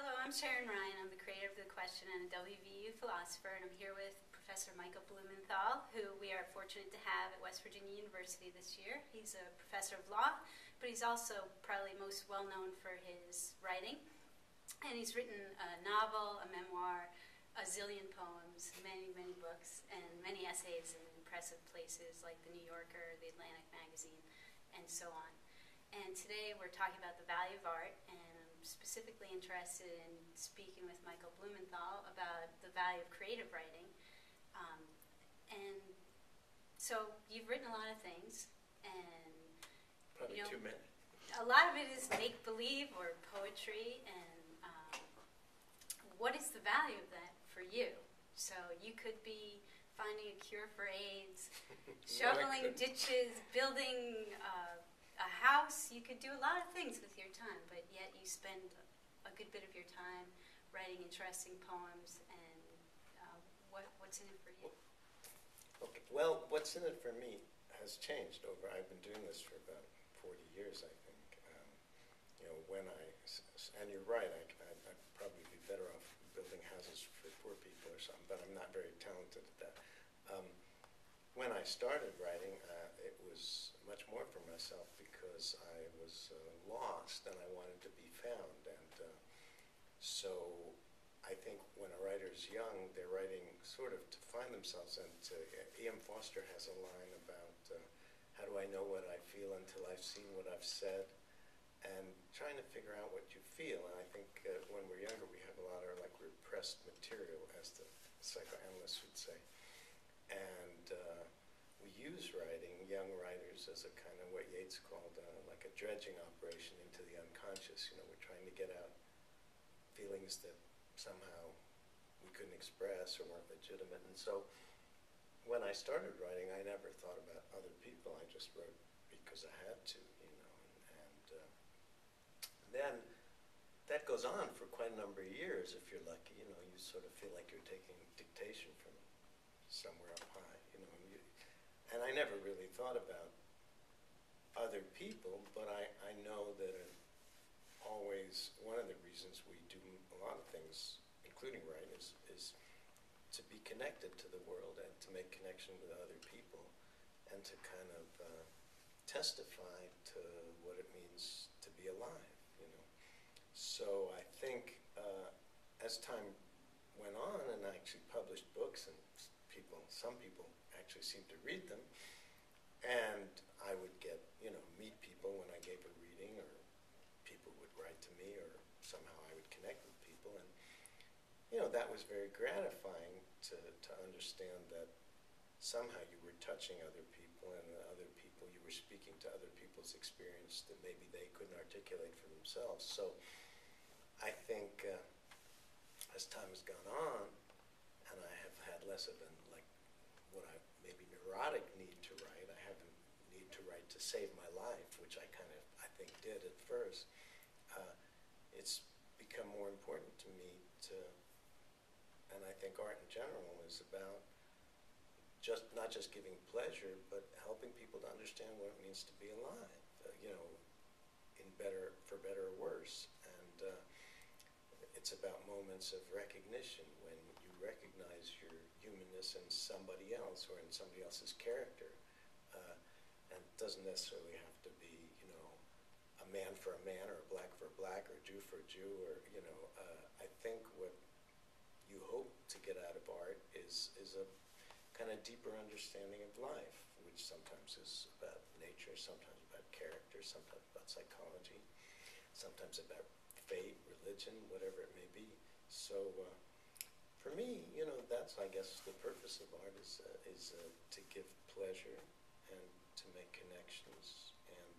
Hello, I'm Sharon Ryan. I'm the creator of The Question and a WVU philosopher, and I'm here with Professor Michael Blumenthal, who we are fortunate to have at West Virginia University this year. He's a professor of law, but he's also probably most well known for his writing. And he's written a novel, a memoir, a zillion poems, many, many books, and many essays in impressive places like The New Yorker, The Atlantic Magazine, and so on. And today we're talking about the value of art, and I'm specifically interested in speaking with Michael Blumenthal about the value of creative writing. And so you've written a lot of things, and probably too many. A lot of it is make-believe or poetry, and what is the value of that for you? So you could be finding a cure for AIDS, shoveling ditches, building a house. You could do a lot of things with your time, but yet you spend a good bit of your time writing interesting poems. And what's in it for you? Okay. Well, what's in it for me has changed over. I've been doing this for about 40 years, I think. And you're right, I'd probably be better off building houses for poor people or something, but I'm not very talented at that. When I started writing, it was much more for myself because I was lost and I wanted to be found. And so I think when a writer's young, they're writing sort of to find themselves. And E.M. Foster has a line about how do I know what I feel until I've seen what I've said, and trying to figure out what you feel. And I think when we're younger, we have a lot of like repressed material, as the psychoanalysts would say. And we use writing, young writers, as a kind of what Yeats called like a dredging operation into the unconscious. You know, we're trying to get out feelings that somehow we couldn't express or weren't legitimate. And so when I started writing, I never thought about other people. I just wrote because I had to, you know. And then that goes on for quite a number of years if you're lucky. You know, you sort of feel like you're taking dictation from somewhere up high, you know. And I never really thought about other people, but I know that always one of the reasons we do a lot of things, including writing, is to be connected to the world and to make connection with other people and to kind of testify to what it means to be alive, you know. So I think as time went on and I actually published books, and some people actually seemed to read them, and I would get, you know, meet people when I gave a reading, or people would write to me, or somehow I would connect with people, and you know, that was very gratifying to understand that somehow you were touching other people, and other people, you were speaking to other people's experience that maybe they couldn't articulate for themselves. So I think as time has gone on, and I have had less of an, like, what I maybe neurotic need to write. I have a need to write to save my life, which I kind of, I think, did at first. It's become more important to me to, and I think art in general is about not just giving pleasure, but helping people to understand what it means to be alive, you know, for better or worse. And it's about moments of recognition when you recognize your humanness in somebody else or in somebody else's character. And it doesn't necessarily have to be, you know, a man for a man or a black for a black or a Jew for a Jew, or, you know, I think what you hope to get out of art is a kind of deeper understanding of life, which sometimes is about nature, sometimes about character, sometimes about psychology, sometimes about fate, religion, whatever it may be. So for me, you know, that's, I guess, the purpose of art is to give pleasure and to make connections, and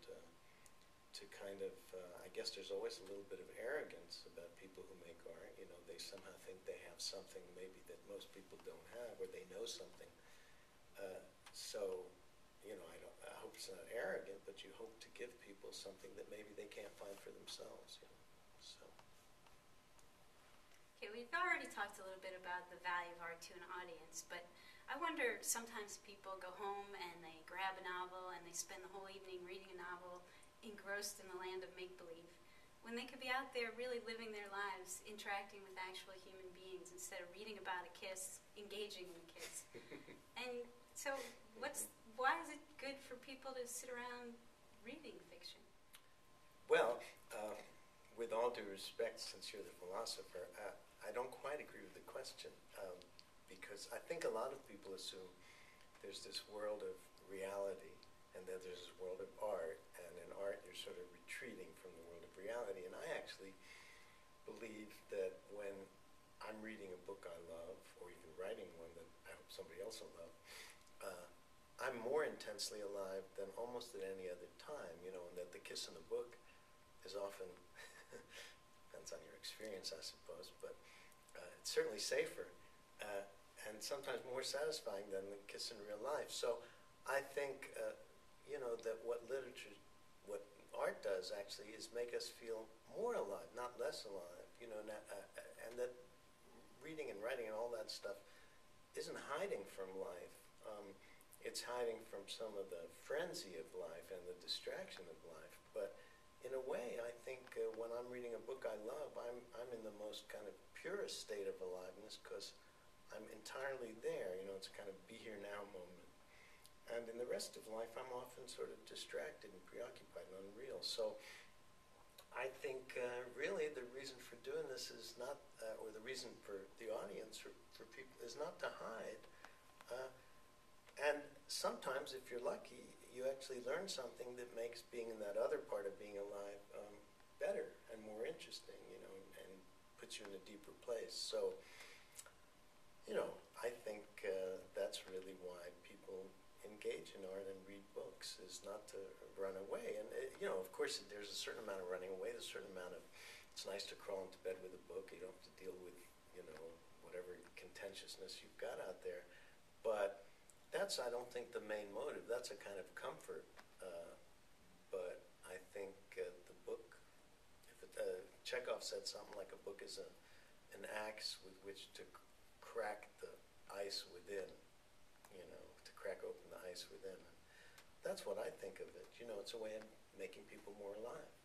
to kind of, I guess there's always a little bit of arrogance about people who make art. You know, they somehow think they have something maybe that most people don't have, or they know something. So, you know, I hope it's not arrogant, but you hope to give people something that maybe they can't find for themselves, you know. So. Okay, we've already talked a little bit about the value of art to an audience, but I wonder, sometimes people go home and they grab a novel and they spend the whole evening reading a novel, engrossed in the land of make-believe. When when they could be out there really living their lives, interacting with actual human beings instead of reading about a kiss, engaging in a kiss. And so why is it good for people to sit around reading fiction? Well, with all due respect, since you're the philosopher, I don't quite agree with the question, because I think a lot of people assume there's this world of reality and then there's this world of art, and in art you're sort of retreating from the world of reality. And I actually believe that when I'm reading a book I love, or even writing one that I hope somebody else will love, I'm more intensely alive than almost at any other time, you know, and that the kiss in the book is often, depends on your experience, I suppose, but it's certainly safer and sometimes more satisfying than the kiss in real life. So I think, you know, that what art does actually is make us feel more alive, not less alive, you know, and that reading and writing and all that stuff isn't hiding from life. It's hiding from some of the frenzy of life and the distraction of life. But in a way, I think when I'm reading a book I love, I'm in the most kind of purest state of aliveness because I'm entirely there. You know, it's a kind of be here now moment. And in the rest of life, I'm often sort of distracted and preoccupied and unreal. So I think really the reason for doing this is not, or the reason for the audience, for people, is not to hide. And sometimes, if you're lucky, you actually learn something that makes being in that other part of being alive better and more interesting, you know, and puts you in a deeper place. So, you know, I think that's really why people engage in art and read books, is not to run away. And, you know, of course, there's a certain amount of running away, there's a certain amount of, it's nice to crawl into bed with a book, you don't have to deal with, you know, whatever contentiousness you've got out there. But that's, I don't think, the main motive. That's a kind of comfort. But I think the book, Chekhov said something like a book is an axe with which to crack the ice within, you know, to crack open the ice within. That's what I think of it. You know, it's a way of making people more alive.